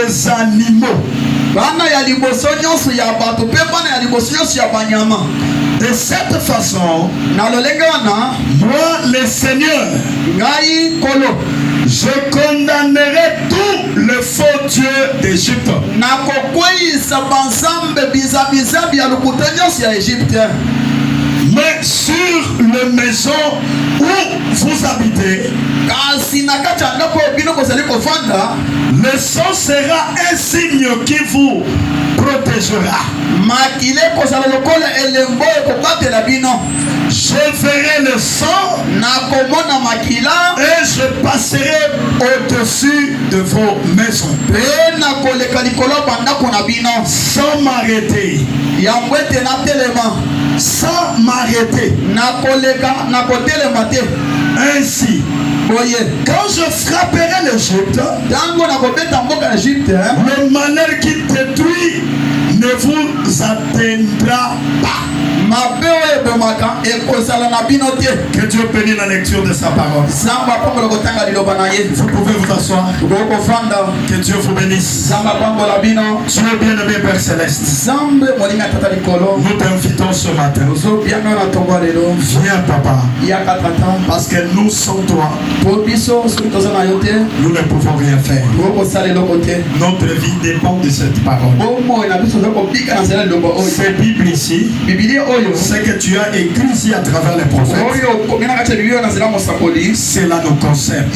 des animaux. De cette façon, moi le Seigneur, je condamnerai tous les faux dieux d'Égypte. Mais sur la maison où vous habitez, le sang sera un signe qui vous protégera. Je ferai le sang et je passerai au-dessus de vos maisons sans m'arrêter. Sans m'arrêter. Ainsi, quand je frapperai l'Égypte, le malheur qui détruit ne vous atteindra pas. Que Dieu bénisse la lecture de sa parole. Vous pouvez vous asseoir. Que Dieu vous bénisse. Tu es bien-aimé Père Céleste. Nous t'invitons ce matin. Viens Papa. Parce que nous sans toi, nous ne pouvons rien faire. Notre vie dépend de cette parole. Cette Bible ici, ce que tu as écrit ici à travers les prophètes, cela nous concerne.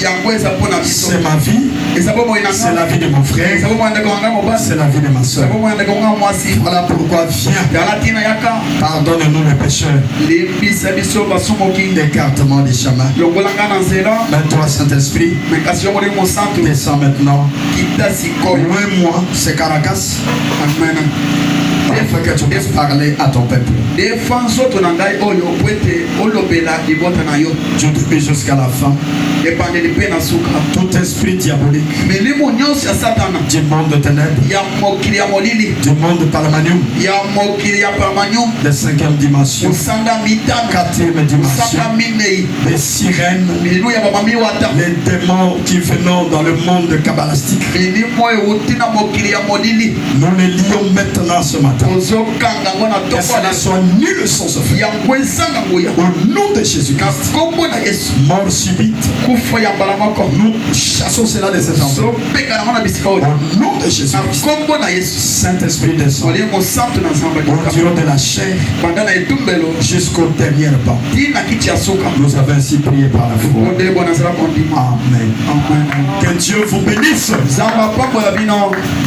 C'est ma vie, c'est la vie de mon frère, c'est la vie de ma soeur. Voilà pourquoi viens. Pardonne-nous les pécheurs. Écartement des chemins. Maintenant Saint-Esprit, descends maintenant. Loin-moi ces caracas. Afin que tu puisses parler à ton peuple. Je te prie jusqu'à la fin. Tout esprit diabolique du monde de ténèbres, du monde parmanium, de 5e dimension, 4e dimension, les sirènes, les démons qui venons dans le monde kabbalistique, nous les lions maintenant ce matin. Que cela soit nul sans se faire. Au nom de Jésus-Christ, mort subite, nous chassons cela de cet endroit. Au nom de Jésus-Christ, Saint-Esprit descend au niveau de la chair jusqu'au dernier pas. Nous avons ainsi prié par la foi. Amen. Que Dieu vous bénisse.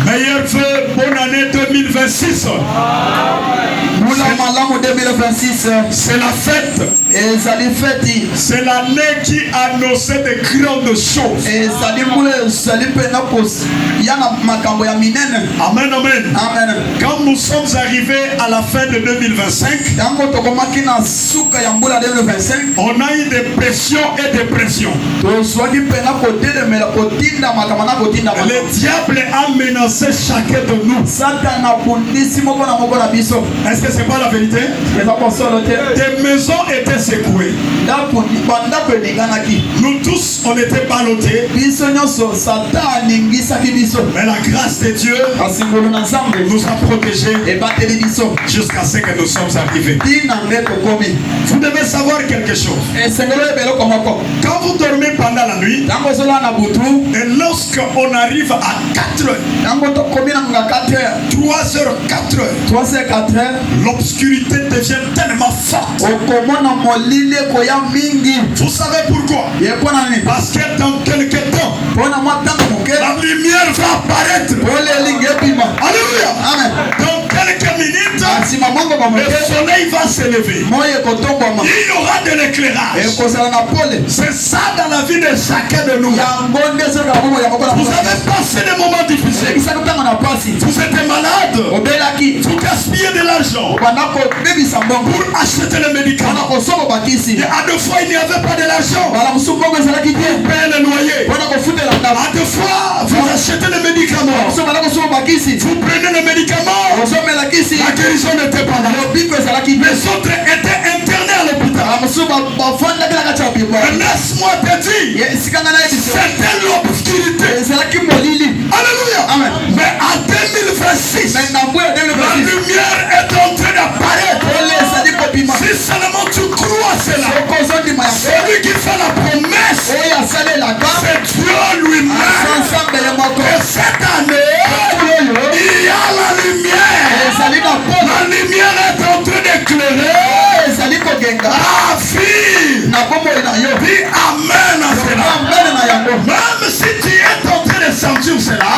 Meilleur vœu, bonne année 2026. C'est la fête. C'est l'année qui annonçait de grandes choses. Amen, amen. Quand nous sommes arrivés à la fin de 2025, on a eu des pressions et des pressions. Le diable a menacé chacun de nous. Est-ce que c'est pas la vérité? Des maisons étaient secouées. Nous tous, on était ballottés. Mais la grâce de Dieu nous a protégés jusqu'à ce que nous sommes arrivés. Vous devez savoir quelque chose. Quand vous dormez pendant la nuit, et lorsqu'on arrive à 4 heures, 3 heures, 4 heures, l'obscurité devient tellement forte. Vous savez pourquoi? Parce que dans quelques temps, la lumière va apparaître. Alléluia. Dans quelques minutes, le soleil va se lever. Il y aura de l'éclairage. C'est ça dans la vie de chacun de nous. Vous avez passé des moments difficiles. Vous êtes malade. Vous gaspillez de l'argent pour acheter les médicaments. Et à deux fois, il n'y avait pas de l'argent pour payer le loyer. À deux fois, vous achetez les médicaments. Vous prenez les médicaments. La guérison n'était pas là. Les autres étaient internés à l'hôpital. Laisse-moi te dire, c'était l'obscurité. Alléluia. Amen. Mais cette année, il y a la lumière. La lumière est en train d'éclairer. Ah, fille. Dis amen à cela. Même si tu es en train de sentir cela,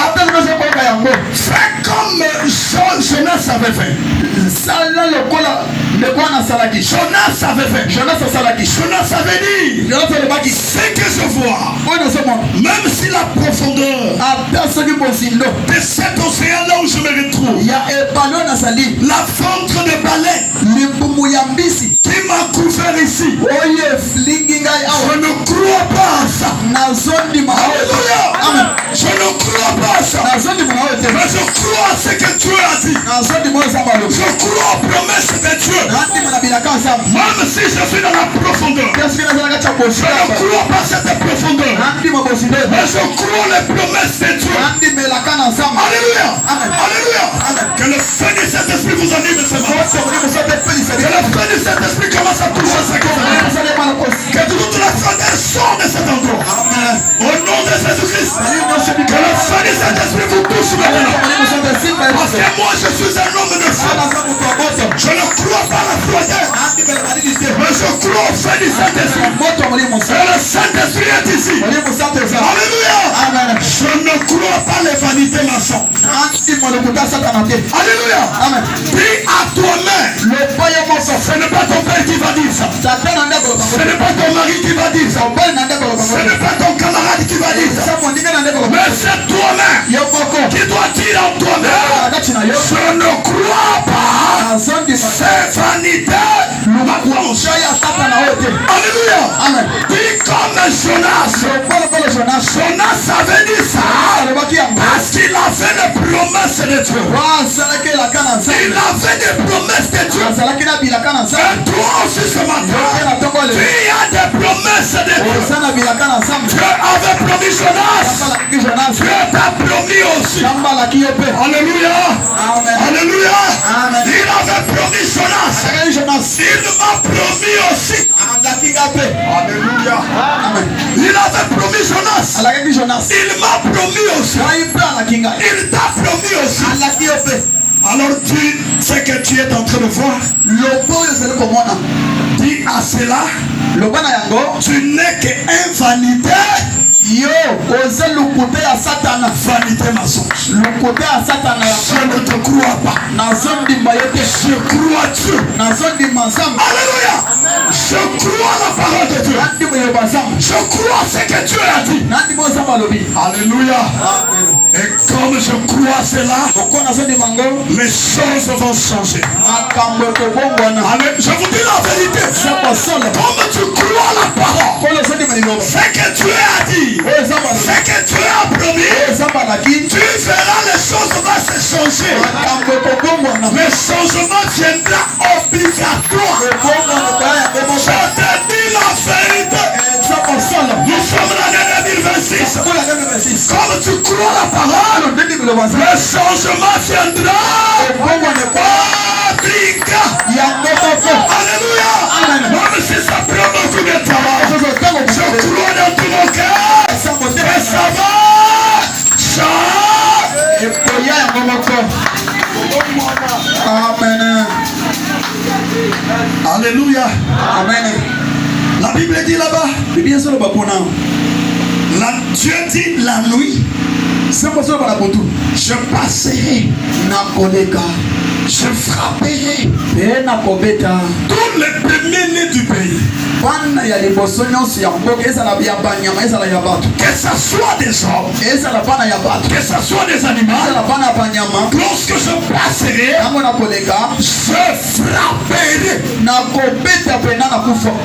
fais comme Jonas avait fait. Jonas avait fait. Jonas avait dit, ce que je vois, même si la profondeur de cet océan là où je me retrouve, la ventre de baleine qui m'a couvert ici, je ne crois pas à ça. Alléluia. Je ne crois pas à ça, mais je crois à ce que Dieu a dit. Je crois aux promesses de Dieu. Même si je suis dans la profondeur, je ne crois pas à cette profondeur, mais je crois les promesses de Dieu. Alléluia. Alléluia. Que le feu de cet esprit vous anime ce matin. Que le feu de cet esprit commence à toucher ce que vous avez. Que toute la frontière sorte de cet endroit. Au nom de Jésus-Christ. Que le feu de cet esprit vous touche maintenant. Parce que moi je suis un homme de foi. Je ne crois pas à la frontière, mais je crois au feu du Saint-Esprit. Et le Saint-Esprit est ici. Alléluia. Je ne crois pas les vanités mensonges. Alléluia. Dis à toi-même, ce n'est pas ton père qui va dire ça. Ce n'est pas ton mari qui va dire ça. Ce n'est pas ton camarade qui va dire ça. Mais c'est toi-même qui dois dire en toi-même, je ne crois pas ces vanités. Alléluia. Dis comme Jonas. Jonas avait dit ça parce qu'il avait des promesses de Dieu. Il avait des promesses de Dieu. Et toi aussi ce matin, tu as des promesses de Dieu. Dieu avait promis Jonas. Dieu t'a promis aussi. Alléluia. Alléluia. Il avait promis Jonas. Il m'a promis aussi. Alléluia. Il avait promis Jonas. Il m'a promis aussi. Il t'a promis aussi. Alors dis ce que tu es en train de voir. Dis à cela, tu n'es qu'un vanité. Yo, oser le côté à Satan, vanité mensonge. Le côté à Satan, je ne te crois pas. Je crois à Dieu. Alléluia. Je crois à la parole de Dieu. Je crois à ce que Dieu a dit. Alléluia. Et comme je crois à cela, les choses vont changer. Je vous dis la vérité. Comme tu crois à la parole, ce que Dieu a dit, ce que Dieu a promis, tu verras les choses vont se changer. Le changement viendra obligatoire. Je te dis la vérité. Nous sommes l'année 2026. Comme tu crois la parole, le changement viendra obligatoire. Alléluia. Même si ça prend beaucoup de travail, je crois dans tout mon cœur. Et ça va changer. Amen. Alléluia. Amen. La Bible dit là-bas, Dieu dit la nuit, je passerai, je frapperai tous les premiers-nés du pays. Que ce soit des hommes, que ce soit des animaux, lorsque je passerai, je frapperai.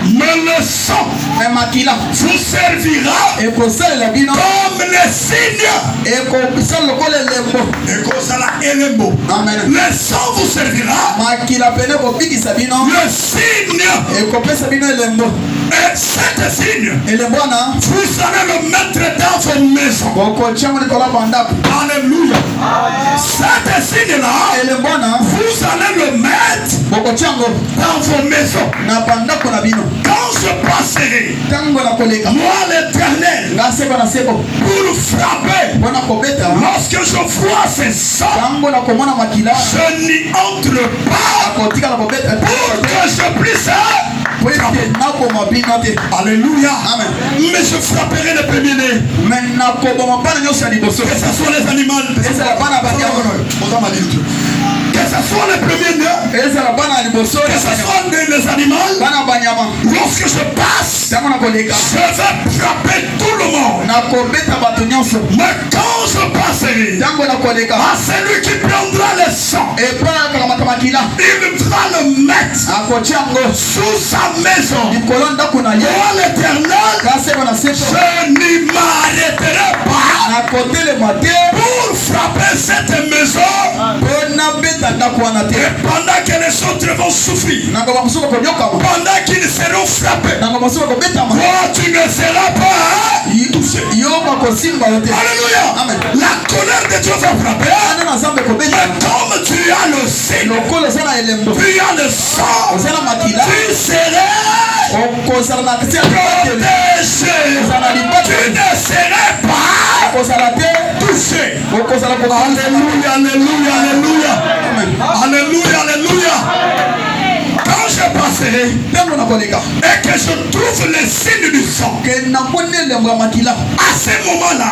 Mais le sang vous servira comme les signes. Le sang vous servira le signe. Et cet signe, vous allez le mettre dans vos maisons. Alléluia. Cet signe-là, vous allez le mettre dans vos maisons. Quand je passerai, moi l'Éternel, pour frapper, lorsque je vois ces sangs, je n'y entre pas pour que je puisse. Alléluia. Amen. Mais je frapperai les premiers-nés. Que ce soit les animaux. Que ce soit les premiers-nés. Que ce soit les animaux. Lorsque je passe, je vais frapper tout le monde. Mais quand je passerai, à celui qui prendra le sang, il va le mettre sous sa maison. Moi l'Éternel, je n'y m'arrêterai pas pour frapper cette maison. Et pendant que les autres vont souffrir, pendant qu'ils seront frappés, toi tu ne seras pas touché. Alléluia. La colère de Dieu va frapper. Mais comme tu as le signe, tu as le sang, tu serais protégé. Tu ne serais pas touché. Alléluia, alléluia, alléluia. Alléluia, alléluia. Quand je passerai et que je trouve les signes du sang, à ce moment-là,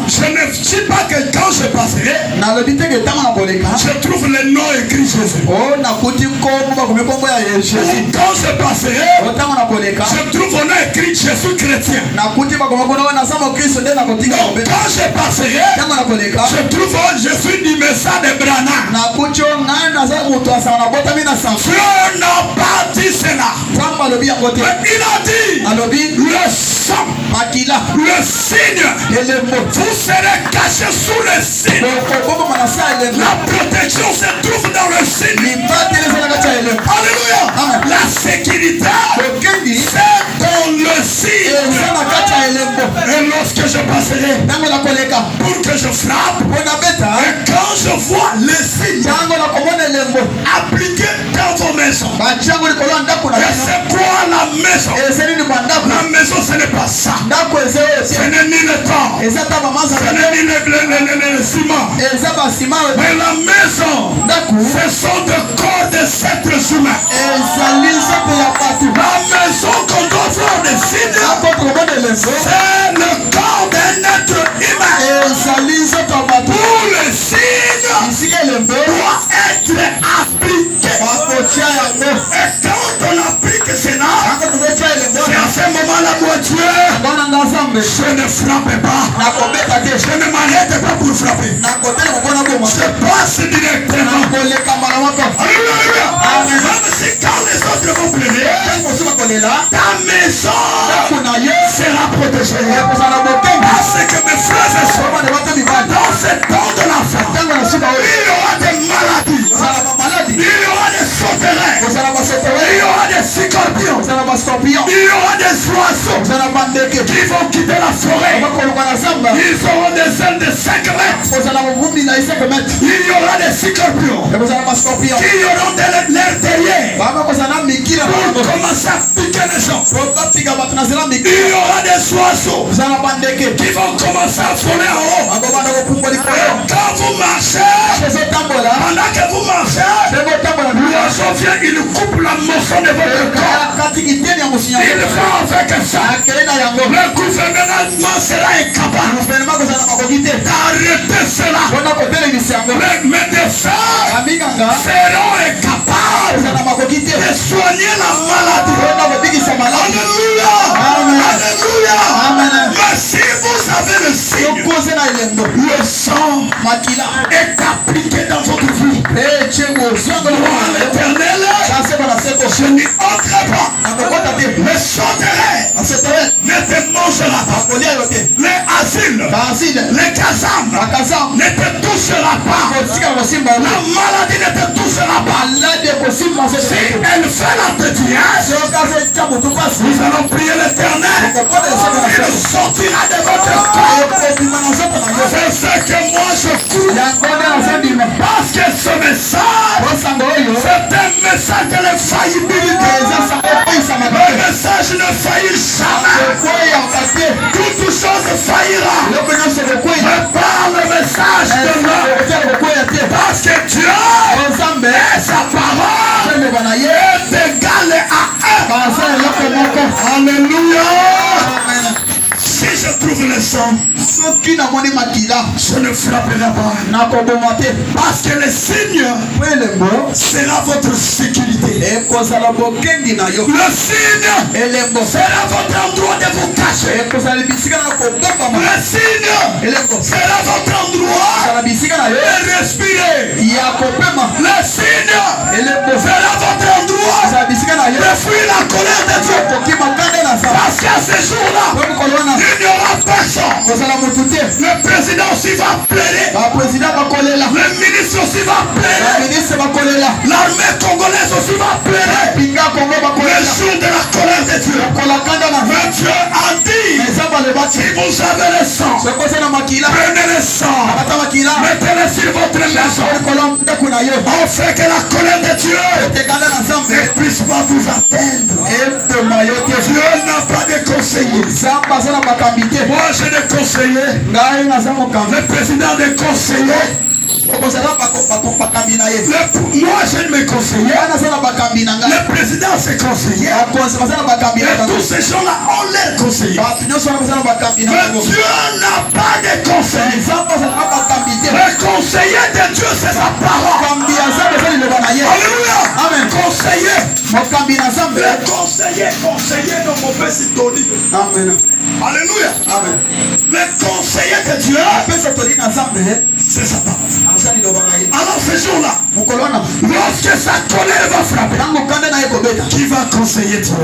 je ne dis pas que quand je passerai, je trouve les noms écrits Jésus. Quand je passerai, je trouve un nom écrit Jésus chrétien. Quand je passerai, je trouve Jésus du message de Branham. Dieu n'a pas dit cela. Mais il a dit le sang, le signe, vous serez cachés sous le signe. La protection se trouve dans le signe. Alléluia. La sécurité, c'est dans le signe. Et lorsque je passerai pour que je frappe, et quand je vois les signes appliqués dans vos maisons, et c'est quoi la maison? La maison, ce n'est pas ça. Ce n'est ni le temps, ce n'est ni le ciment. Mais la maison, ce sont des corps des êtres humains. La maison qu'on doit voir des signes, c'est le corps d'un être humain. Pour le signe doit être appliqué. Et quand on applique cela, c'est à ce moment-là, mon Dieu, je ne frappe pas. Je ne m'arrête pas pour frapper. Je passe directement. Alléluia. Même si quand les autres vont pleurer, ta maison sera protégée. Parce que mes frères et sœurs, dans ce temps de la fin, il y aura des maladies, il y aura des sauterelles, il y aura des scorpions, il y aura des oiseaux qui vont quitter la forêt. Ils auront des ailes de 5 mètres. Il y aura des scorpions qui auront l'air derrière pour commencer à piquer les gens. Il y aura des oiseaux qui vont commencer à voler en haut. Et quand vous marchez, pendant que vous marchez, l'oiseau vient, il coupe la morsure de votre corps. Il va avec ça. Le gouvernement sera incapable d'arrêter cela. Les médecins seront incapables de soigner la maladie. Alléluia. Alléluia. Mais si vous avez le signe, le sang est appliqué dans votre vie. Moi l'Éternel, je n'y entrerai pas. Le sauterelle ne te mangera pas. Les asiles, les casames ne te touchera pas. La maladie ne te touchera pas. Si elle fait la dédiesse, nous allons prier l'Éternel. Il sortira de votre corps. C'est ce que moi je cours. Parce que ce message, c'est un message de l'infaillibilité. Le message ne faillit jamais. Toute chose faillira. Mais par le message de l'homme. Parce que Dieu et sa parole est égal à un. Alléluia. Si je trouve le sang, je ne frapperai pas. Parce que le signe sera votre sécurité. Le signe sera votre endroit de vous cacher. Le signe sera votre endroit de respirer. Le signe sera votre endroit de fuir la colère de Dieu. Parce qu'à ce jour-là, il n'y aura personne. Le président aussi va pleurer. Le ministre aussi va pleurer. L'armée congolaise aussi va pleurer. Le jour de la colère de Dieu. Mais Dieu a dit, si vous avez le sang, prenez le sang, mettez-le sur votre maison. On fait que la colère de Dieu ne puisse pas vous atteindre. Dieu n'a pas de conseiller. Moi j'ai des conseillers. Le président des conseillers. Moi je ne me conseille. Le président c'est conseiller. Et tous ces gens-là ont l'air conseillers. Mais Dieu n'a pas de conseiller. Le conseiller de Dieu c'est sa parole. Alléluia. Amen. Conseiller. Le conseiller de mon père Sitoni. Amen. Alléluia. Amen. Le conseiller de Dieu c'est sa parole. Alors ce jour-là, lorsque sa colère va frapper, qui va conseiller Dieu?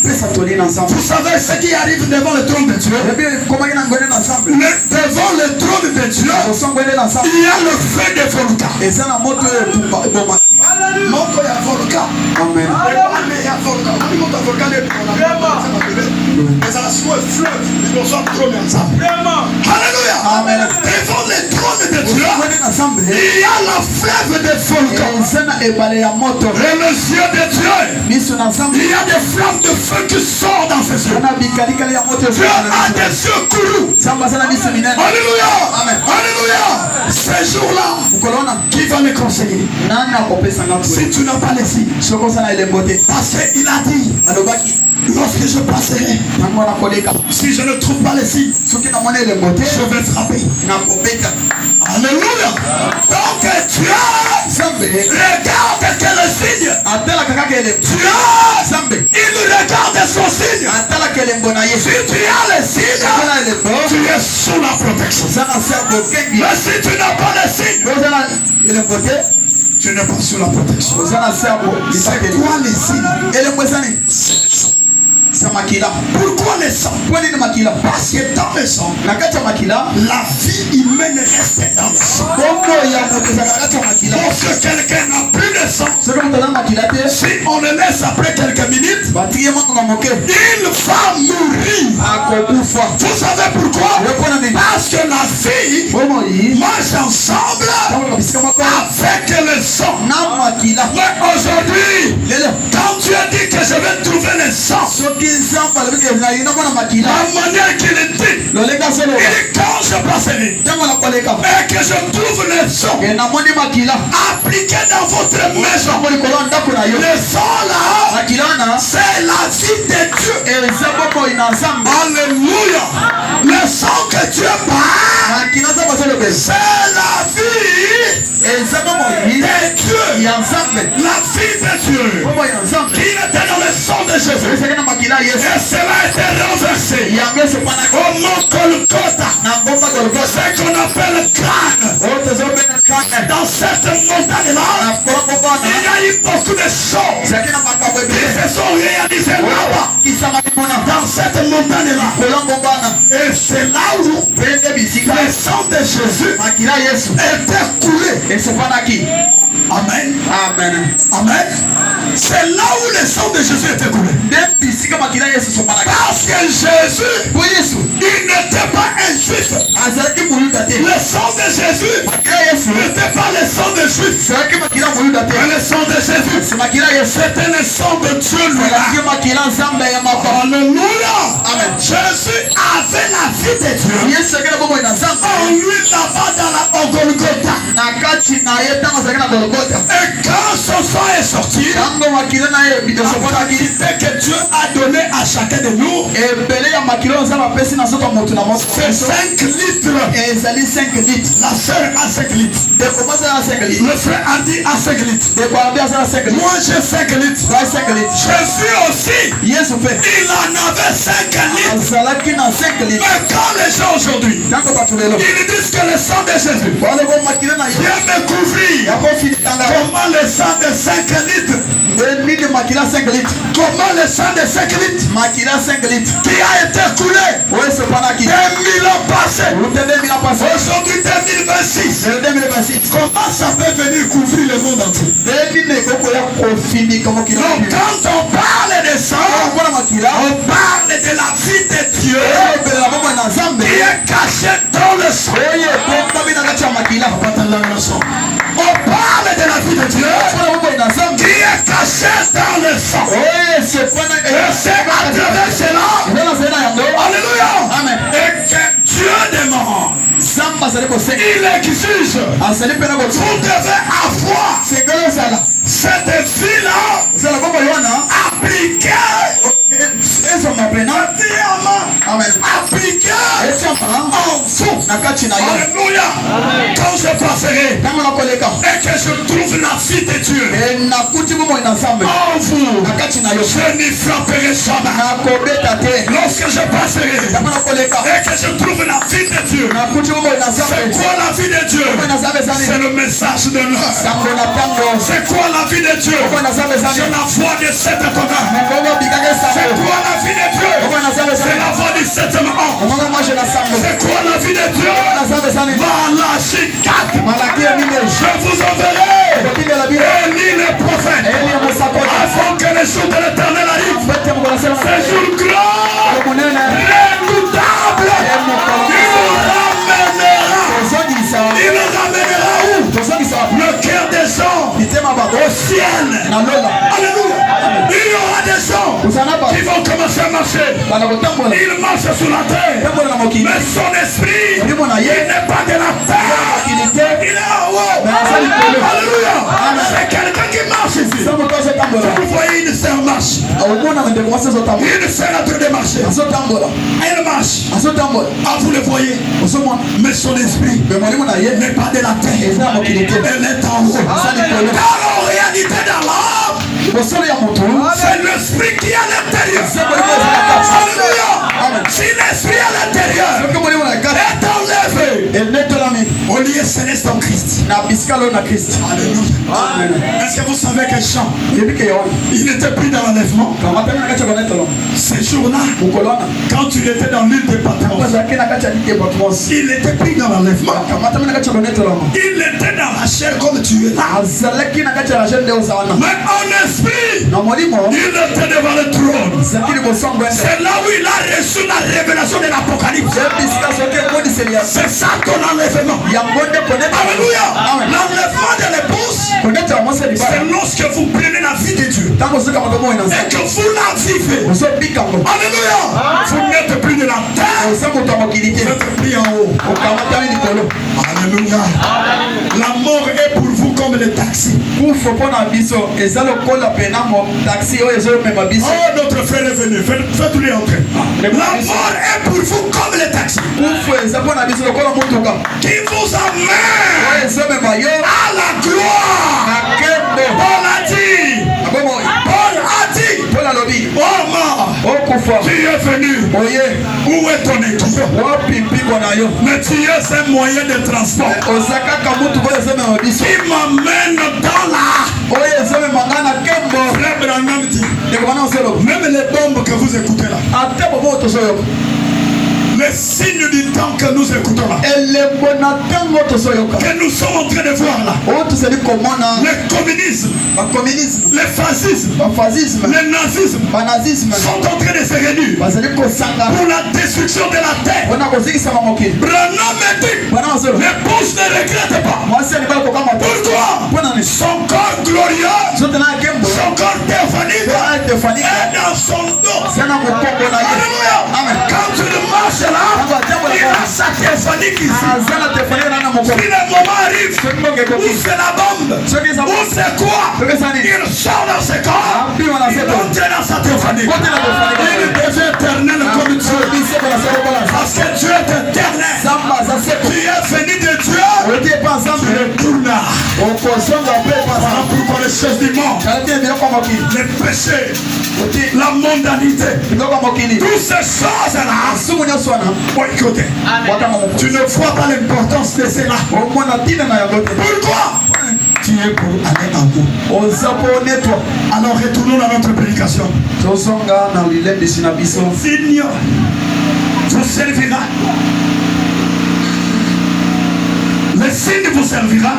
Vous savez ce qui arrive devant le trône de Dieu? Devant le trône de Dieu, il y a le feu des volcans. Moto ya volcan. Amen. Alléluia. Amen. Devant le trône de Dieu, il y a la fleuve des volcans. Et le ciel de Dieu, il y a des flammes de feu qui sortent dans ses yeux. Dieu a des yeux courus. Alléluia. Amen. Alléluia. Ces jours-là, qui va les conseiller? Si tu n'as pas les signes, parce qu'il a dit, lorsque je passerai, si je ne trouve pas les signes, je vais frapper. Alléluia. Donc Dieu regarde que le signe. Dieu, il regarde son signe. Si tu as les signes, tu es sous la protection. Mais si tu n'as pas les signes, tu n'es pas sous la protection. C'est quoi les signes? Pourquoi le sang? Parce que dans le sang, la vie humaine reste dans le sang. Lorsque quelqu'un n'a plus de sang, si on le laisse après quelques minutes, il va mourir. Vous savez pourquoi? Parce que la vie marche ensemble avec le sang. Mais aujourd'hui, quand tu as dit que je vais trouver le sang, la manière qu'il dit, il dit quand je passerai et que je trouve le sang appliqué dans votre maison, le sang là, c'est la vie de Dieu. Alléluia. Le sang que Dieu parle, c'est la vie de Dieu. La vie de Dieu qui était dans le sang de Jésus. Et cela a été renversé au mont Golgotha, ce qu'on appelle crâne. Dans cette montagne-là, il y a eu beaucoup de choses qui se sont réalisées là-bas, dans cette montagne-là. Et c'est là où le sang de Jésus était coulé. Amen. Amen. Amen. C'est là où le sang de Jésus était coulé. Parce que Jésus, il n'était pas un juif. Le sang de Jésus n'était pas le sang de Juifs. Mais le sang de Jésus, c'était le sang de Dieu lui-même. Alléluia. Jésus avait la vie de Dieu. En lui là-bas au Golgotha. Et quand son sang est sorti, la quantité que Dieu a donné à chacun de nous, c'est 5 litres. La sœur a 5 litres. Le frère Andy a 5 litres. Moi j'ai 5 litres. Jésus aussi, il en avait 5 litres. Mais quand les gens aujourd'hui, ils disent que le sang de Jésus vient me couvrir, comment le sang de 5 litres, comment le sang de 5 litres qui a été coulé 2000 ans passés, aujourd'hui 2026, comment ça peut venir couvrir le monde entier? Donc quand on parle de sang, on parle de la vie de Dieu qui est cachée dans le sang. On parle de la vie de Dieu qui est cachée dans le sang. Et c'est à travers cela, alléluia, et que Dieu demande, il exige, vous devez avoir cette vie-là appliquée. Appliqué en vous. Alléluia. Quand je passerai et que je trouve la vie de Dieu en vous, je n'y frapperai jamais. Lorsque je passerai et que je trouve la vie de Dieu, c'est quoi la vie de Dieu? C'est le message de l'heure. C'est quoi la vie de Dieu? C'est la voix de cet atonement. C'est quoi la vie de Dieu? C'est la voix du septième ange. C'est quoi la vie de Dieu? Malachi 4. Je vous enverrai Élie le prophète afin que les jours de l'Éternel arrivent. Ces jours grands, redoutables, il ramènera où? Le cœur des gens au ciel. Alléluia. Il y aura des gens qui vont commencer à marcher. Il marche sur la terre. Mais son esprit, il n'est pas de la terre. Il est en haut. Alléluia. C'est quelqu'un qui marche ici. Vous voyez une sœur marche. Une sœur en train de marcher. Elle marche. Ah, vous le voyez. Mais son esprit n'est pas de la terre. Elle est en haut. Car en réalité dans l'âme, c'est l'esprit qui est à l'intérieur. Alléluia. Si l'esprit à l'intérieur est enlevé, au lieu céleste en Christ. Alléluia. Est-ce que vous savez que Jean, il n'était plus dans l'enlèvement? Ce jour-là, quand il était dans l'île de Patmos, il n'était plus dans l'enlèvement. Il était dans la chair comme tu es là. Mais en esprit, il était devant le trône. C'est là où il a reçu la révélation de l'Apocalypse. C'est ça ton enlèvement. Alléluia. L'enlèvement de l'épouse, c'est lorsque vous prenez la vie de Dieu et que vous la vivez. Alléluia. Vous n'êtes plus de la terre, vous êtes pris en haut. Alléluia. La mort est pour vous comme le taxi. Oh, notre frère est venu. Faites-lui entrer. La mort est pour vous comme le taxi qui vous amène à la gloire. Paul a dit, oh mort, tu es venu. Où est ton équipe? Mais tu es un moyen de transport qui m'amène dans la. Frère Branham dit, même les bombes que vous écoutez là, le signe du temps que nous écoutons là, que nous sommes en train de voir là, le communisme le fascisme, le nazisme sont en train de se réunir pour la destruction de la terre. Branham dit, l'épouse ne regrette pas. Pourquoi? Son corps glorieux, son corps théophanique est dans son dos. Alléluia. Quand tu marches là, il a sa théophanique ici. Si le moment arrive, où c'est la bombe, où c'est quoi, il sort dans ses corps, il entre dans sa théophanique. Il devient éternel comme Dieu. Parce que Dieu est éternel. Tu es venu de Dieu. Tu es tout là. Pour les choses du monde, les péchés, la mondanité, toutes ces choses-là. Écoutez, tu ne vois pas l'importance de cela. Pourquoi? Tu es pour aller en haut. Alors retournons à notre prédication. Signe vous servira. Le signe vous servira.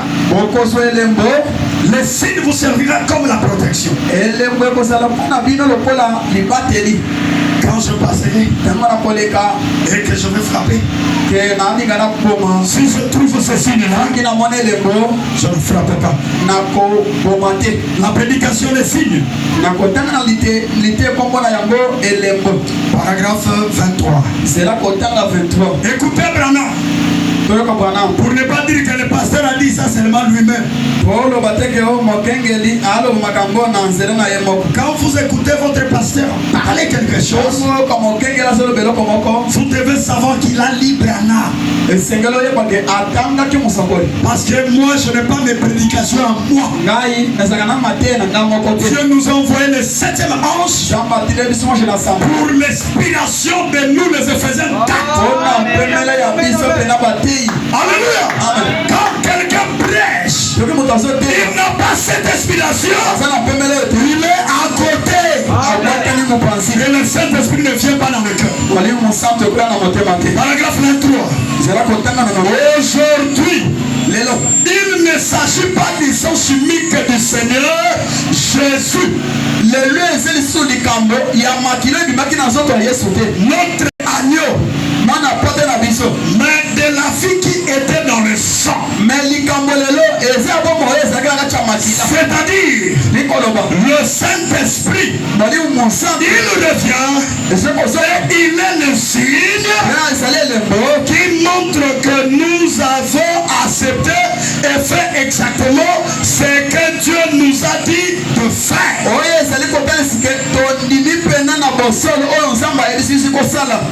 Le signe vous servira comme la protection. Quand je passerai et que je vais frapper, si je trouve ce signe-là, je ne frappe pas. La prédication des signes. Paragraphe 23. Écoutez Branham. Pour ne pas dire que le pasteur a dit ça seulement lui-même. Quand vous écoutez votre pasteur parler quelque chose, vous devez savoir qu'il a libre Branham. Parce que moi je n'ai pas mes prédications à moi. Dieu nous a envoyé le 7e ange pour l'inspiration de nous les Éphésiens 4. Alléluia. Quand quelqu'un prêche, il n'a pas cette inspiration, il est à côté. Et le Saint-Esprit ne vient pas dans le cœur. Paragraphe 23. Aujourd'hui, il ne s'agit pas du sang chimique du Seigneur Jésus. Notre agneau, mais de la vie qui était dans le sang. C'est-à-dire le Saint-Esprit, il revient et il est le signe qui montre que nous avons accepté et fait exactement ce que Dieu nous a dit de faire.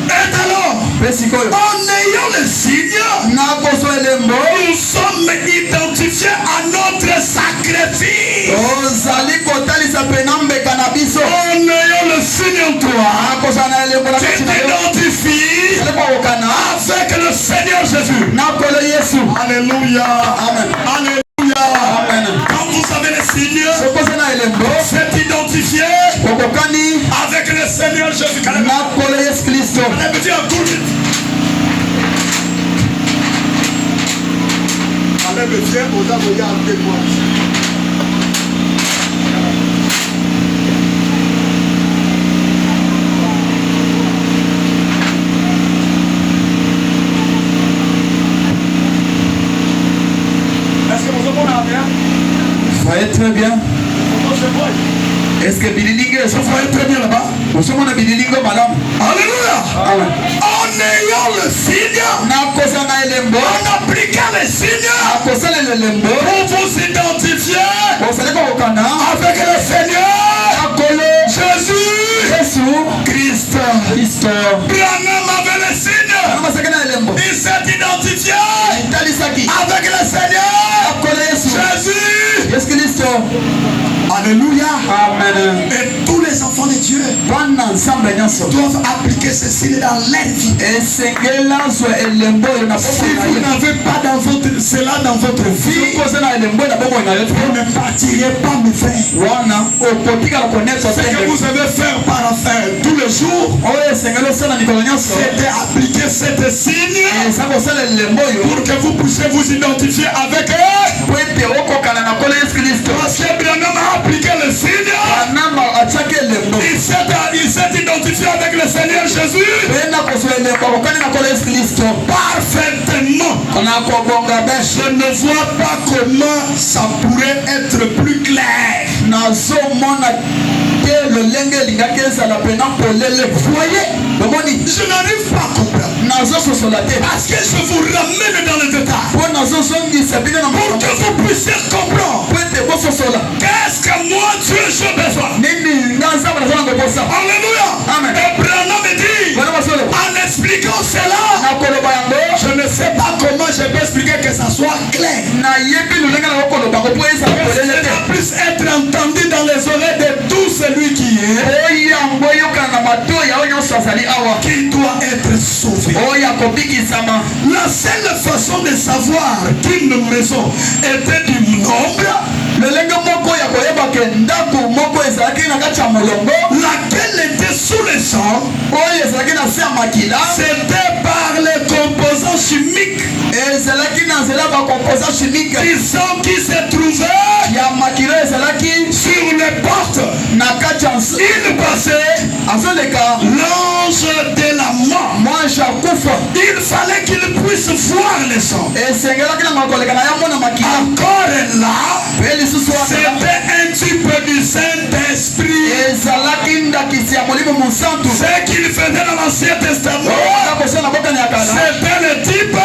Et alors, en ayant le signe, nous sommes identifiés à notre sacrifice. En ayant le signe en toi, tu t'identifies avec le Seigneur Jésus. Alléluia. Alléluia. Quand vous avez le signe, c'est identifié avec le Seigneur Jésus. Allez me dire un coup. Allez me dire aux avoyants avec moi. Est-ce que vous entendez bien? Vous voyez très bien. Est-ce que Bililingue, vous voyez très bien là-bas? Alléluia. En ayant le signe, en appliquant les signes, pour vous identifier avec le Seigneur Jésus Christ. Branham avait le signe. Il s'est identifié avec le Seigneur Jésus. Alléluia. Amen. Et tous les enfants de Dieu doivent appliquer ce signe dans leur vie. Si vous n'avez pas cela dans votre vie, vous ne partirez pas, mes frères. Ce que vous devez faire par affaire tous les jours, c'est d'appliquer cette signe pour que vous puissiez vous identifier avec eux. Parce que Branham a appliqué le signe, il s'est identifié avec le Seigneur Jésus parfaitement. Je ne vois pas comment ça pourrait être plus clair. Voyez, je n'arrive pas à comprendre. Parce que je vous ramène dans le détail pour que vous puissiez comprendre qu'est-ce que moi Dieu j'ai besoin. Alléluia. Amen. Et Branham me dit, en expliquant cela, je ne sais pas comment je peux expliquer que ça soit clair. Ça puisse être entendu dans les oreilles de tout celui qui est, qui doit être sauvé. La seule façon de savoir qu'une maison était du nombre, laquelle était sous le sang, c'était par les composants chimiques. Disons qui se trouvaient sur les portes. Il passait l'ange de la mort. Il fallait qu'il puisse voir le sang. Encore là, c'était un type du Saint-Esprit. Ce qu'il faisait dans l'Ancien Testament, c'était le type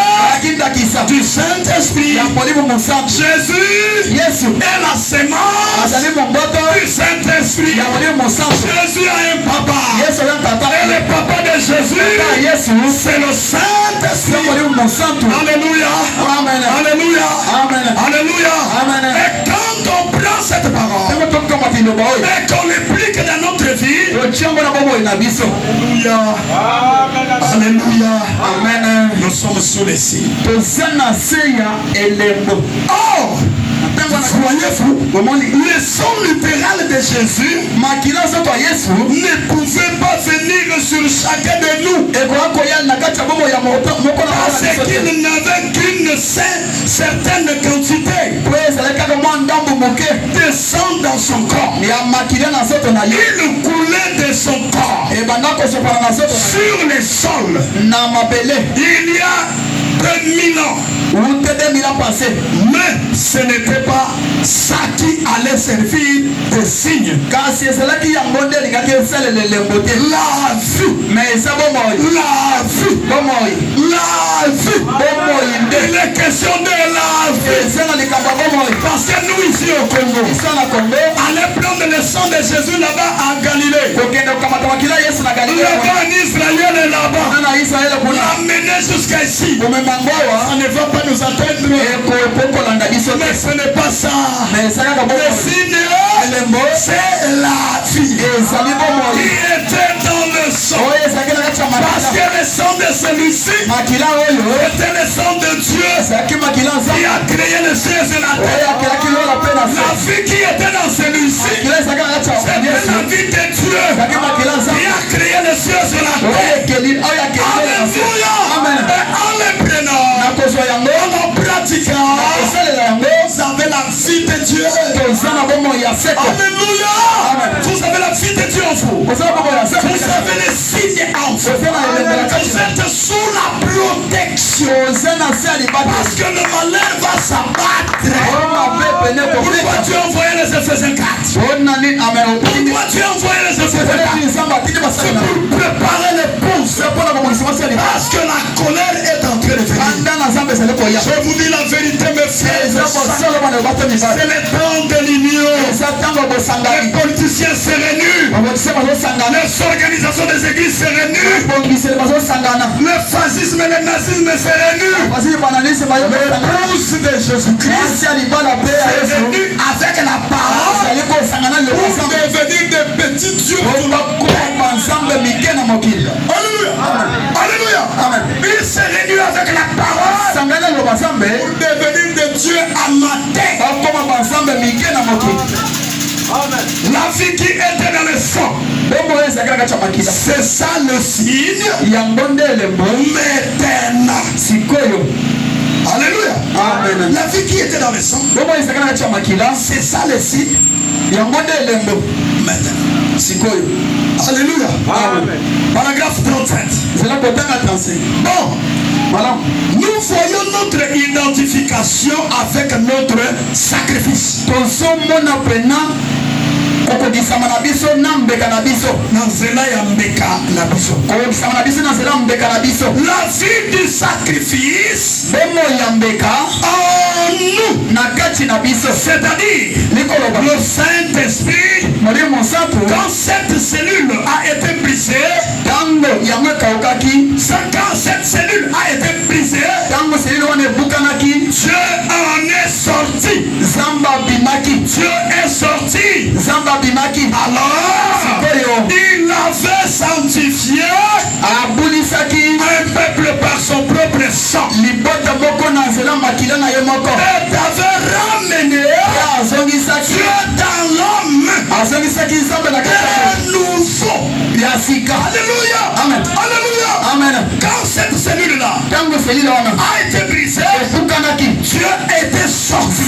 du Saint-Esprit. Jésus est la sémence du Saint-Esprit. Jésus a un papa. Et le papa de Jésus, c'est le Saint-Esprit. Alléluia. Alléluia. Alléluia. Et quand on prend cette parole et qu'on l'applique dans notre vie, Alléluia. Alléluia. Amen. Nous sommes sous les signes. Oh! Voyez-vous, le sang littéral de Jésus ne pouvait pas venir sur chacun de nous. Parce qu'il n'avait qu'une certaine quantité de sang dans son corps. Il coulait de son corps sur le sol. Il y a 2000 ans. Mais ce n'était pas ça qui allait servir de signe. La vue. Il est question de la vue. Parce que nous ici au Congo, allez prendre le sang de Jésus là-bas en Galilée. Là-bas en Israël et là-bas. L'amener jusqu'à ici. Ça ne va pas nous atteindre. Mais ce n'est pas ça. Le signe, c'est la vie qui était dans le sang. Parce que le sang de celui-ci était le sang de Dieu qui a créé le ciel et la terre. La vie qui était dans celui-ci, c'était la vie de Dieu qui a créé le ciel et la terre. Alléluia. Et en le prenant, en pratiquant, vous avez la vie de Dieu. Alléluia. Vous avez la vie de Dieu en vous. Vous avez les signes en vous. Vous êtes sous la protection. Parce que le malheur va s'abattre. Pourquoi tu as envoyé les Éphésiens 4? Pourquoi tu as envoyé les Éphésiens 4? C'est pour préparer les pouces. Parce que la colère est en train de venir. Je vous dis la vérité, mes frères. C'est le temps de l'union. Les politiciens se réunissent. Les organisations des églises se réunissent. Le fascisme et le nazisme se réunissent. L'épouse de Jésus-Christ est venue avec la parole pour devenir des petits dieux. Alléluia. Alléluia. Amen. Il s'est réuni avec la parole pour devenir des dieux amateurs. La vie qui était dans le sang, c'est ça le signe maintenant. Alléluia. Amen. La vie qui était dans le sang, c'est ça le signe maintenant. Alléluia. Amen. Paragraphe 37. Bon, nous voyons notre identification avec notre sacrifice. La vie du sacrifice en nous, c'est-à-dire le Saint-Esprit, quand cette cellule a été brisée, quand cette cellule a été brisée, Dieu en est sorti. Dieu est sorti. Alors, il avait sanctifié un peuple par son propre sang. Et avait ramené Dieu dans l'homme. Un nouveau. Alléluia. Amen. Alléluia. Amen. Quand cette cellule-là a été brisée, Dieu était sorti.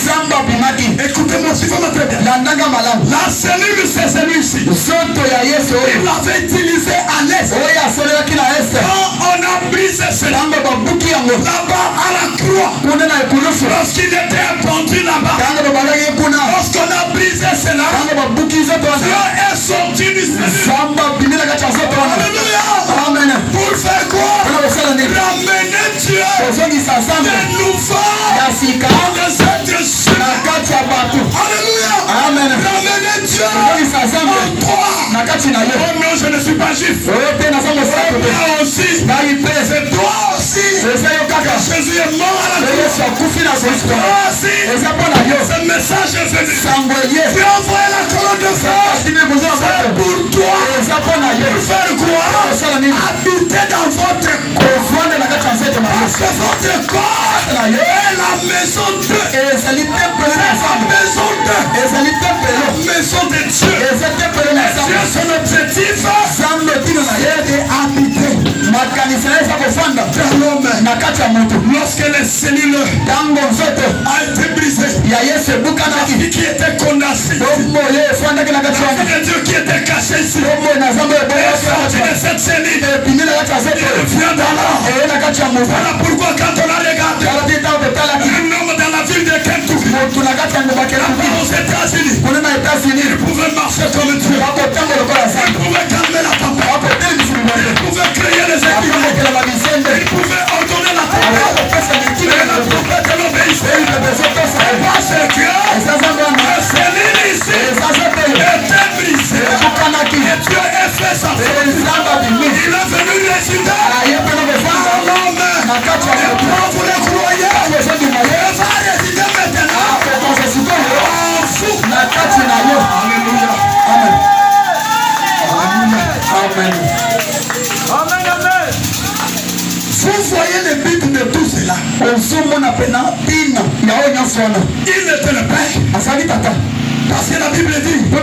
Écoutez-moi, suivez-moi très bien. La cellule, c'est celui-ci. Il l'avait utilisé à l'est. Quand on a brisé cela, là-bas à la croix, lorsqu'il était pendu là-bas, lorsqu'on a brisé cela, Dieu est sorti du cellule. Alléluia. Amen. Pour faire quoi? Ramener Dieu de nouveau dans cette chemin. Alléluia. Amen. Ramener Dieu en toi. Oh non, je ne suis pas juif. Moi aussi. C'est toi aussi. Jésus est mort à la croix. Toi aussi. Ce message est venu. Tu as envoyé la colonne de feu. C'est pour toi. Pour faire quoi? Habiter dans votre corps. Parce que votre corps est la maison de Dieu. C'est la maison de Dieu. La maison de Dieu. Dieu, son objectif, c'est d'habiter dans l'homme. Lorsque les cellules a été brisées, la vie qui était condensée, la vie de Dieu qui était cachée ici, est sortie de cette cellule. Il vient dans l'homme. Voilà pourquoi quand on a regardé un homme dans la ville de Kentucky, aux États-Unis, il pouvait marcher comme Dieu. Il pouvait calmer la tempête. Il pouvait créer les équipements. Il pouvait ordonner la tempête. Et la tempête l'obéissait. Parce que la cellule ici était brisée. Et Dieu a fait sa faute. Il est venu résider dans l'homme. Et quand vous le croyez, il va résider maintenant en vous. Alléluia. Amen. Amen. Amen. Amen. Vous voyez le but de tout cela. Il était le Père. Parce que la Bible dit, au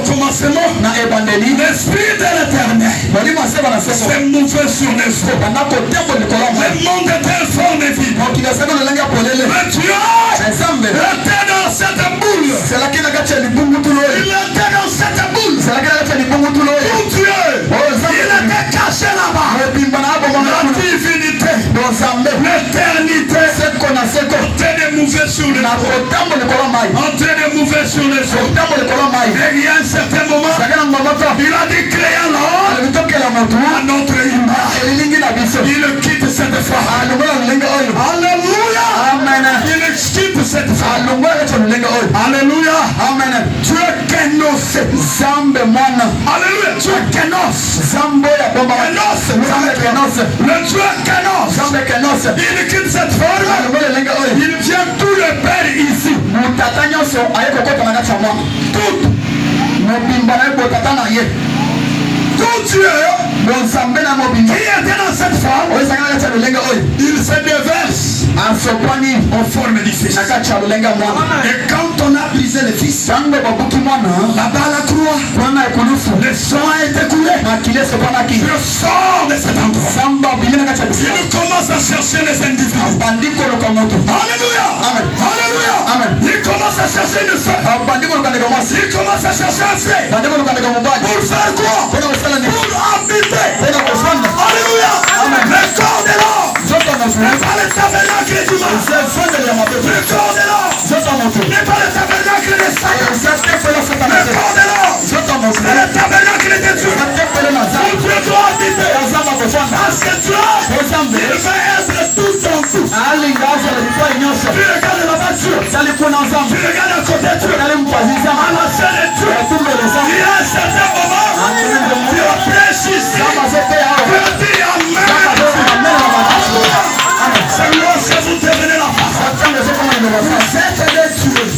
commencement, l'Esprit de l'Éternel s'est mouvé sur les eaux. Le monde était fort de vie. Mais Dieu était dans cette boule. Il était dans cette boule. Pour Dieu, il était caché là-bas. La divinité, l'éternité, était de mouver sur les eaux. En train de mouver sur les eaux. Et il y a un certain moment, il a dit créer l'homme à notre image. Il quitte cette fois. Alléluia. Amen. Il quitte cette fois. Alléluia. Amen. Dieu kenos. Alléluia. Dieu kenos. Le Dieu kenos. Il quitte cette forme. Il vient tout le Père ici. tata nyonso ayekokota na kati ya mwana. Tout. Mobimba na yebo tata na ye. Tout Dieu bonzambe na mobimba qui était dans cette femme, il se déverse en forme de fils. Et quand on a brisé le fils, là-bas la croix, le sang a été coulé. Je sors de cet endroit. Il commence à chercher les individus. Alléluia. Amen. Alléluia. Amen. Il commence à chercher une soeur. Il commence à chercher un frère. Pour faire quoi? Pour habiter. Alléluia. Amen. Le corps de l'homme n'est pas le tabernacle du mal. Le corps de l'homme n'est pas le tabernacle de Satan. Le corps de l'homme c'est le tabernacle de Dieu. Où Dieu doit habiter. Parce que Dieu, il veut être tout en tout. Tu regardes là-bas Dieu. Tu regardes à côté Dieu. À la chaîne de Dieu. Il y a un certain moment, Dieu prêche ici. Dieu dit Amen. C'est lorsque vous devenez la face. Vous êtes des tués.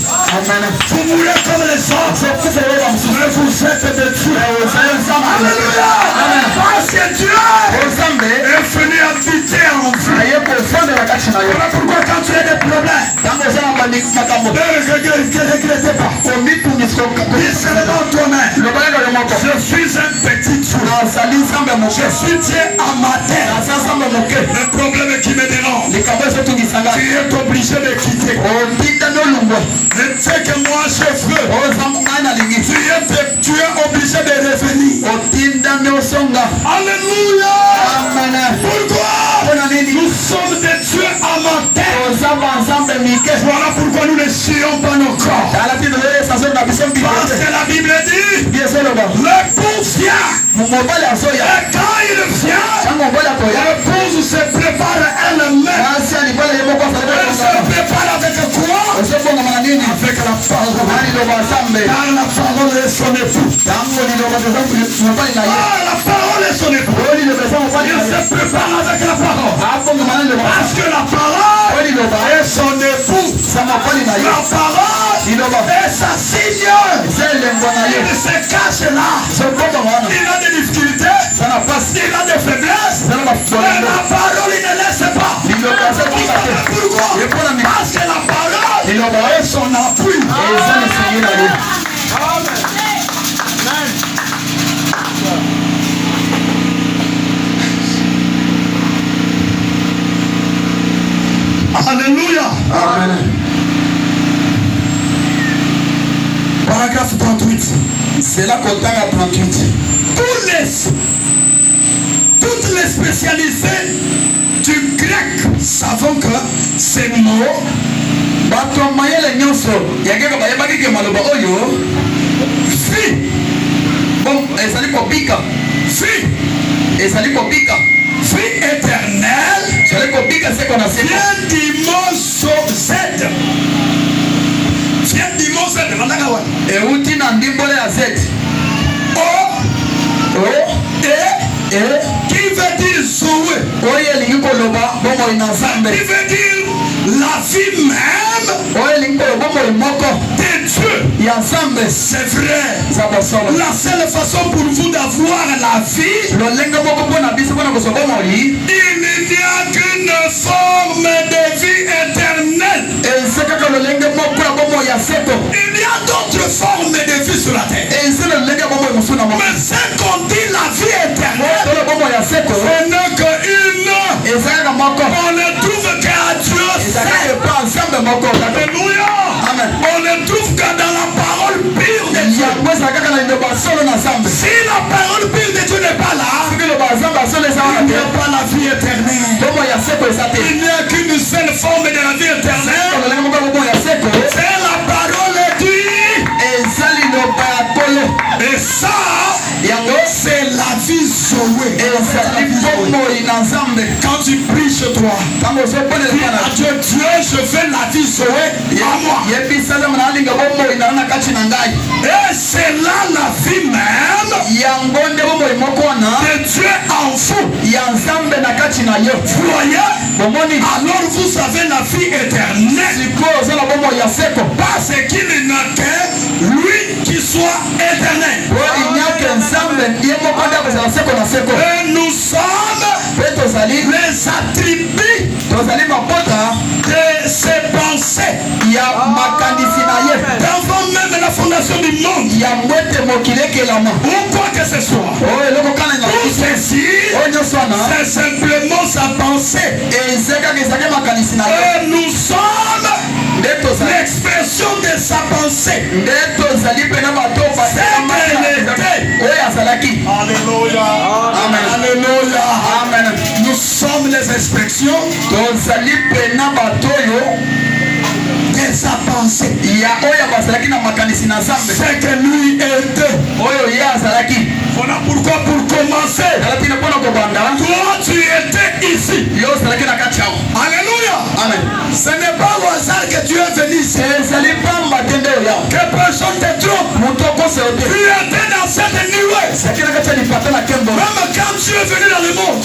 Vous mourrez comme les autres. Mais vous êtes des tués. Alléluia. Parce que Dieu est venu habiter en vous. Voilà pourquoi quand tu as des problèmes, ne regrettez pas. Dis seulement toi-même. Je suis un petit Dieu. Je suis Dieu amateur. Le problème qui me dérange, tu es obligé de quitter. Mais c'est que moi je veux. Tu es obligé de revenir. Alléluia. Pourquoi? Nous sommes des dieux amateurs. Voilà pourquoi nous ne chions pas nos corps. Parce que la Bible dit, l'épouse vient. Et quand il vient, l'épouse se prépare elle-même. Elle se prépare avec quoi? Avec la parole. Car la parole est son époux. La parole est son époux. Il se prépare avec la parole. Parce que la parole est son époux. La parole est sa signe. Il se cache là. Il a des difficultés. Il a des faiblesses. Mais la parole il ne laisse pas. Pourquoi? Parce que la parole est son appui. Alléluia. Amen. Paragraphe 38. C'est là qu'on t'a à 38. Toutes les spécialités du grec savons que ces mots vie éternelle vient du mot Z. Vient du mot Z. Qui veut dire Zoé. Qui veut dire la vie même de Dieu. C'est vrai. La seule façon pour vous d'avoir la vie, il n'y a qu'une forme de vie éternelle. Il y a d'autres formes de vie sur la terre. Mais c'est qu'on dit la vie éternelle, ce n'est qu'une. On ne trouve qu'à Dieu seul. Alléluia. On ne trouve que dans la parole pure de Dieu. Si la parole pure de Dieu n'est pas là, il n'y a pas la vie éternelle. Il n'y a qu'une seule forme de la vie éternelle. C'est la parole de Dieu. Et ça, c'est la vie Zoé. Quand tu pries chez toi, dis à Dieu, Dieu, je veux la vie Zoé à moi. Et c'est là la vie même de Dieu en vous. Voyez, alors vous avez la vie éternelle. Parce Et nous sommes les attributs de ses pensées. Avant même la fondation du monde. Ou quoi que ce soit. Tout ceci, c'est simplement sa pensée. Et nous sommes l'expression de sa pensée. Alléluia. Amen. Alléluia. Amen. Nous sommes les expressions de sa pensée. C'est que lui était. Voilà pourquoi pour commencer, toi tu étais ici. Alléluia. Amen. Ce n'est pas au hasard que tu es venu ici. Que personne te trompe. Tu étais dans cette nuée. Même quand tu es venu dans le monde,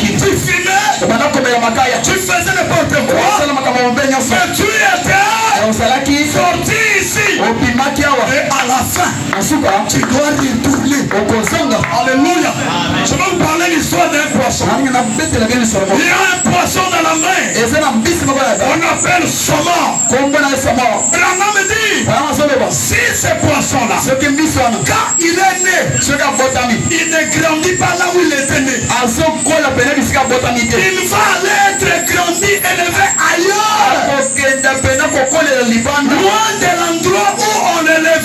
tu filmais, tu faisais n'importe quoi, mais tu étais sorti ici. Et à la fin, tu dois retourner. Alléluia. Je vais vous parler l'histoire d'un poisson. Il y a un poisson dans la mer. On appelle saumon. Branham me dit, si ce poisson-là, quand il est né, il ne grandit pas là où il était né. Il va aller être grandi, élevé ailleurs. Loin de l'endroit où on l'élève.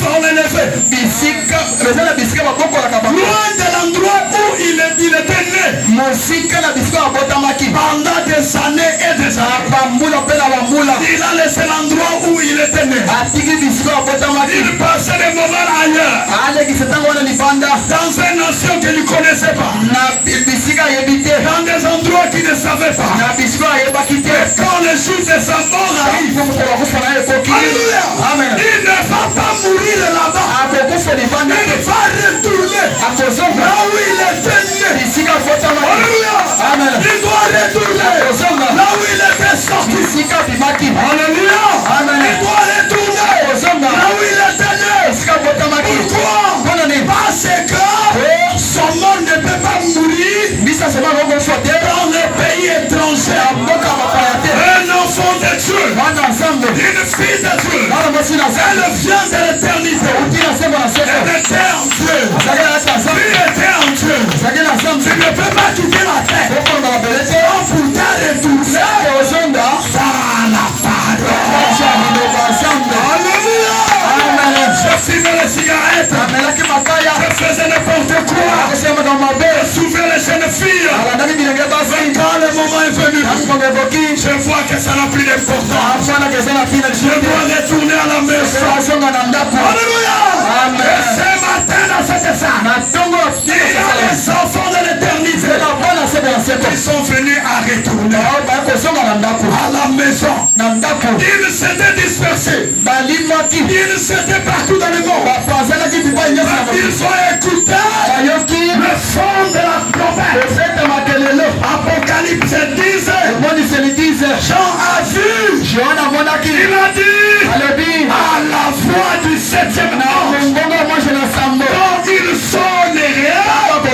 Loin de l'endroit où il était né. Pendant des années et des années. Il a laissé l'endroit où il était né. Il passait des moments ailleurs. Dans une nation qu'il ne connaissait pas. Dans des endroits qu'il ne savait pas. Et quand le jour de sa mort arrive, alléluia, il ne va pas mourir là-bas. Il va retourner là où il était né. Alléluia. Il doit retourner là où il était sorti. Alléluia. Il doit retourner là où il était né. Pourquoi? Parce que son monde ne peut pas mourir dans les pays étrangers. Un enfant de Dieu, une fille de Dieu, elle vient de l'éternité. Elle était en Dieu. Tu étais en Dieu. Tu ne peux pas quitter la terre sans pourtant retourner dans la parole. Alléluia. Je fumais les cigarettes. Je faisais n'importe quoi. Je souvais les jeunes filles. Quand le moment est venu, je vois que ça n'a plus d'importance. Je dois retourner à la maison. Alléluia. Et ce matin dans cette salle, il y a les enfants de l'éternité. Ils sont venus à retourner à la maison. Ils s'étaient dispersés. Ils s'étaient partout dans le monde. Ils ont écouté le son de la prophète. Apocalypse 10. Jean a vu. Il a dit à la voix du 7e ange. Quand il sonnerait de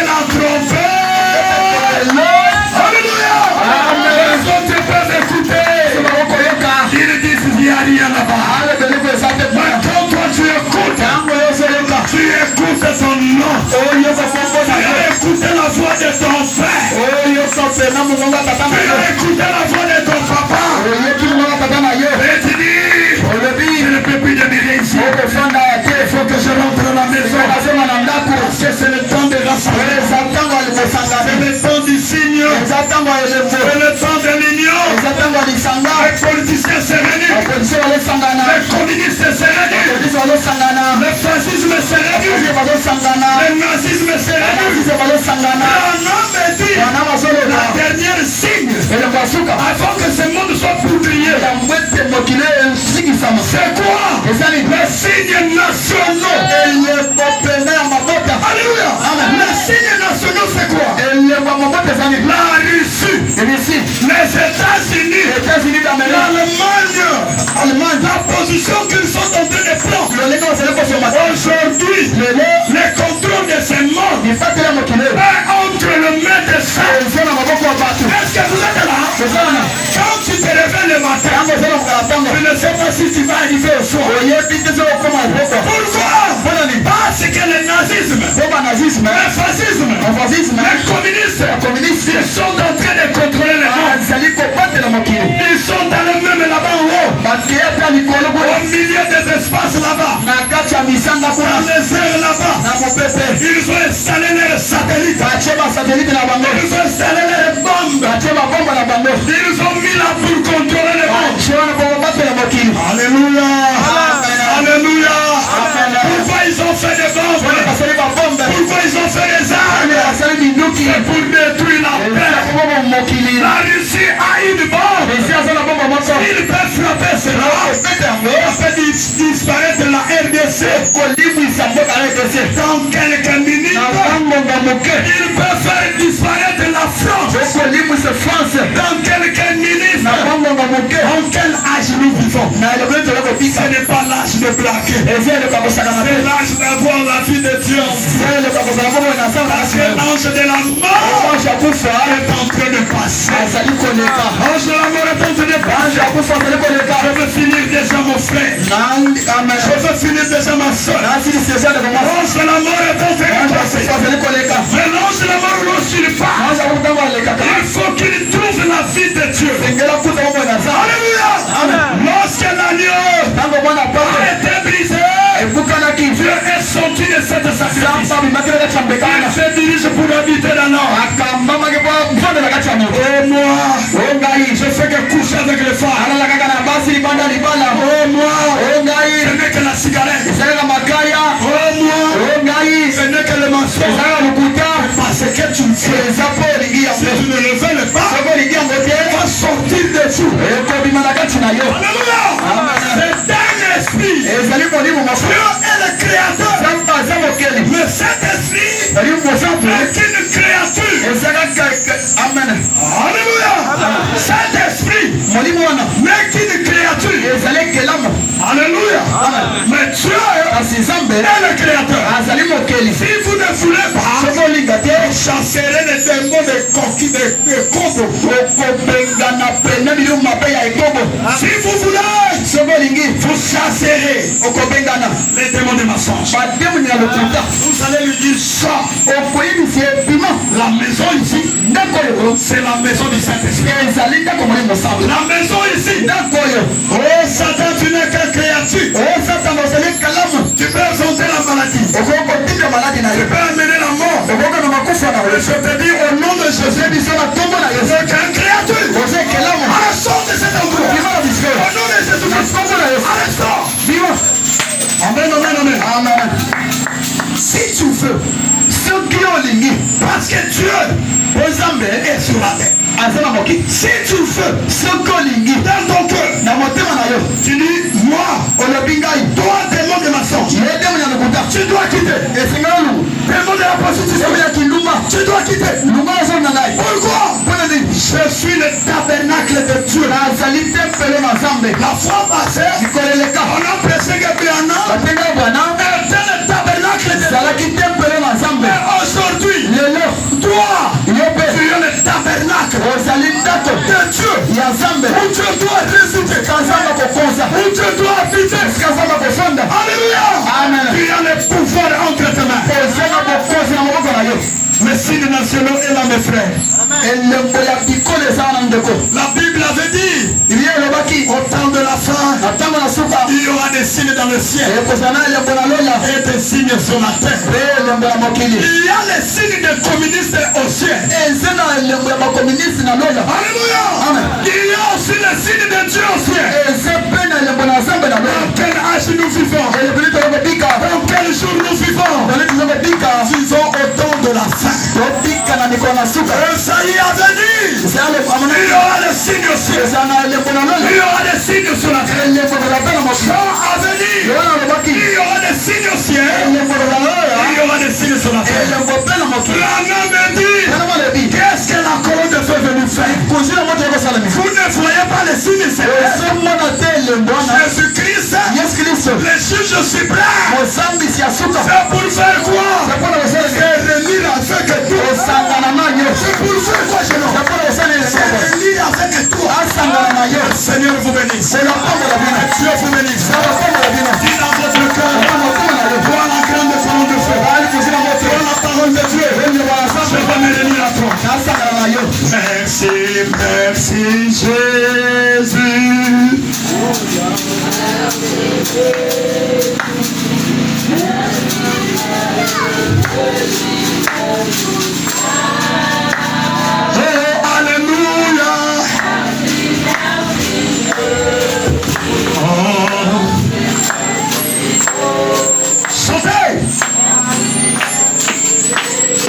la trompette. Alléluia. Les autres peuvent écouter. Ils disent il n'y a rien là-bas. Mais quand toi tu écoutes ton nom. Tu as écouté la voix de ton frère. Tu as écouté la voix de ton papa. Et tu dis, je ne peux plus demeurer ici. Il faut que je rentre dans la maison. Parce que c'est le temps de rassembler. C'est le temps du signe. C'est le temps de l'union. Les politiciens s'est réunis. Les communistes s'est réunis. Le fascisme s'est réuni. Le nazisme s'est réuni. Branham dit la dernière signe avant que ce monde soit publié. C'est quoi? Les signes nationaux. Alléluia. Les signes nationaux c'est quoi? La Russie. Les États-Unis, l'Allemagne, la position qu'ils sont en train de prendre. Aujourd'hui, le contrôle de ce monde est entre le médecin. Est-ce que vous êtes là? Quand tu te réveilles le matin, tu ne sais pas si tu vas arriver au soir. Pourquoi? Parce que le nazisme, le fascisme, le communisme, ils sont en train de contrôler le monde. Ils sont dans le même là-bas en haut, au milieu des espaces là-bas, dans les airs là-bas. Ils ont installé leurs satellites, ils ont installé leurs bombes, ils ont mis là pour contrôler le monde. Alléluia. Alléluia. Pourquoi ils ont fait des bombes? Pourquoi ils ont fait des armes? C'est pour détruire la paix. La Russie a une bombe. Ils peuvent frapper cela. Ils peuvent disparaître la RDC. Dans quelques minutes, ils peuvent faire disparaître la France. Dans quelques minutes, en quel âge nous vivons? Ce n'est pas l'âge de blaguer. C'est l'âge d'avoir la vie de Dieu. Parce que l'ange de la mort est en train de passer. L'ange de la mort est en train de passer. Je veux finir déjà mon frère. Je veux finir déjà ma soeur. L'ange de la mort est en train de passer. Mais l'ange de la mort, lorsqu'il part, il faut qu'il trouve la vie de Dieu. Alléluia. Lorsque l'agneau a été brisé, Dieu est sorti de cette sacrifice. Il se dirige pour habiter dans l'or. Et moi, je fais que coucher avec les femmes. Oh moi, ce n'est que la cigarette. Oh moi, ce n'est que le mensonge. Parce que tu me fais. Si tu ne le fais pas, tu vas sortir de vous. Alléluia. C'est un esprit. Dieu est le créateur. Mais cet esprit est une créature. Amen. Alléluia. Cet esprit n'est qu'une créature. Alléluia. Mais Dieu est le créateur. Si vous ne voulez pas, vous chasserez les démons des coquilles de Congo. Si vous voulez, vous chasserez les démons de mensonge. Vous allez lui dire ça. La maison ici, c'est la maison du Saint-Esprit. La maison ici, oh Satan, tu n'es qu'une créature. Tu peux affronter la maladie. Tu peux amener la mort. Je te dis au nom de Jésus, tu es qu'une créature. Arrêtons de cet endroit. Au nom de Jésus, arrêtons. Amen, amen, amen. Si tu veux, parce que Dieu est sur la terre. Si tu veux, dans ton cœur, tu dis, moi, toi, démon de mensonge, tu dois quitter. Démon de la prostitution, tu dois quitter. Pourquoi? Je suis le tabernacle de Dieu. La fois passée, on a prêché que Biana était le tabernacle de Dieu. Mais aujourd'hui, toi, tu es le tabernacle de Dieu. Où Dieu doit résider. Où Dieu doit habiter. Alléluia. Tu as le pouvoir entre tes mains. Les signes nationaux et là, mes frères. La Bible avait dit, au temps de la fin, il y aura des signes dans le ciel et des signes sur la terre. Il y a les signes des communistes au ciel. Alléluia. Il y a aussi les signes de Dieu au ciel. Dans quel âge nous vivons? Dans quel jour nous vivons? Vivons au temps de la fin. Esaïe avait dit, il y aura les signes au ciel. Il y aura des signes sur la terre. Jean a venu. Il y aura des signes au ciel. Il y aura des signes sur la terre. L'anneau me dit, qu'est-ce que la colonne de feu est venue faire? Vous ne voyez pas les signes célestes. Jésus-Christ, le juge suprême. C'est pour faire quoi? C'est réunir avec toi. C'est pour faire quoi, je l'ai? C'est réunir avec toi. Seigneur vous bénisse. Dieu vous bénisse. Dis dans votre cœur, vois la grande colonne de feu. Vois la parole de Dieu. Je vais me réunir à toi. Merci, merci Jésus. Oh, alléluia. Oh. Chantez.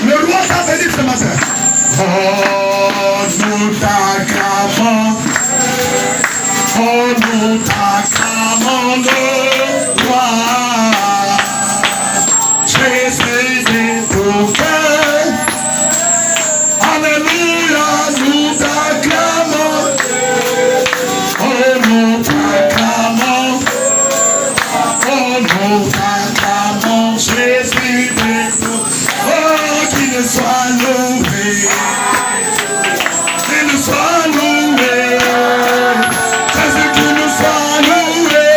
Le roi t'a béni ce matin. Oh, nous t'acclamons. Oh, nous t'acclamons le roi. Jésus est pour cœur. Alléluia, nous t'acclamons. Oh, nous t'acclamons. Oh, nous t'acclamons. Jésus est pour cœur. Oh, qu'il soit loué. Qu'il soit loué. Jésus, qu'il soit loué.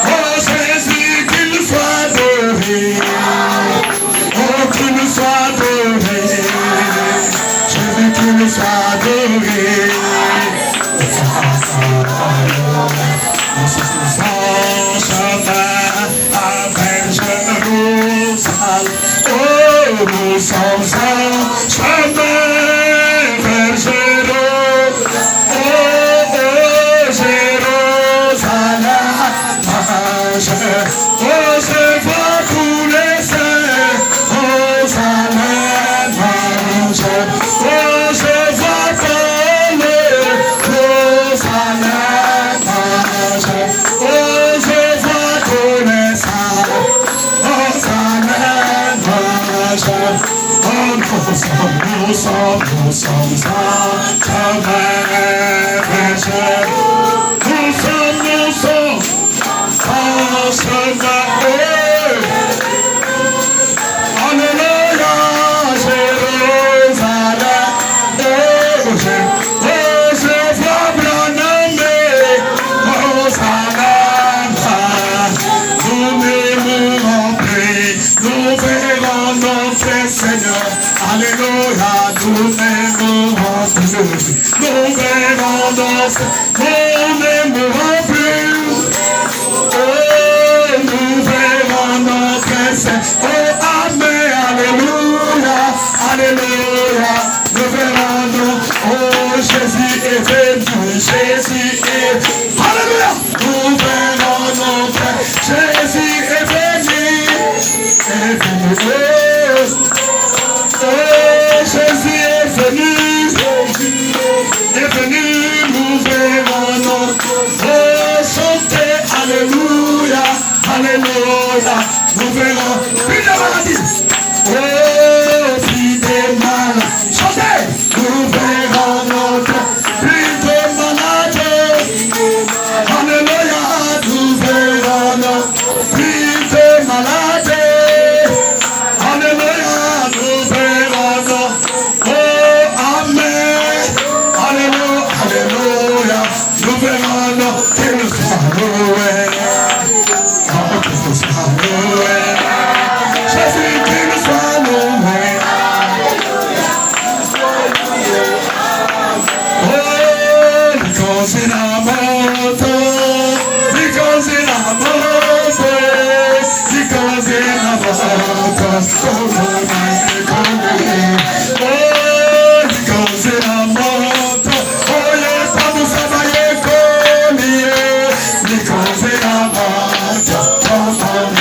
Oh, Jésus, qu'il soit adoré. Oh, qu'il soit adoré. Jésus, qu'il soit adoré. Sans chemin avec Jérusalem. Oh, nous sommes en chemin vers Jérusalem. Oh, oh, Jérusalem. Oh, je vois tous les saints. Oh, Salem. Oh, je vois Paul. Oh, Salem. Oh, je vois tous les saints. Oh, Salem. Oh, nous sommes en chemin vers Jérusalem. Nous sommes en chemin. Alléluia, Jérusalem. Oh, je vois Branham. Oh, Salem. Nous m'aimons plus. Nous verrons notre Seigneur. Alléluia, nous n'aimerons plus. Nous verrons notre Seigneur. Nous n'aimerons plus. Oh, nous verrons notre Seigneur. Oh, amen, alléluia, alléluia. Nous verrons notre. Oh, Jésus est venu, Jésus est. Alléluia. Nous verrons notre. Jésus est venu. Est venu. Oh, Jésus est venu. Est venu. Nous verrons notre. Oh, chantez, alléluia, alléluia. Nous verrons. Plus de maladie. Oh, plus de maladie. Chantez. Nous verrons notre. Plus de maladie. Alléluia. Nous verrons notre. Plus de maladie. Alléluia. Nous verrons notre. Oh, amen. Alléluia. Alléluia. Nous verrons notre. Qu'il soit loué. Oh, qu'il soit loué. Jésus, qu'il soit loué. Oh, because in our moto, because in our moto, because in our moto, oh, because in our moto, oh, yes, vamos a bailar con él, because in our moto, oh, oh,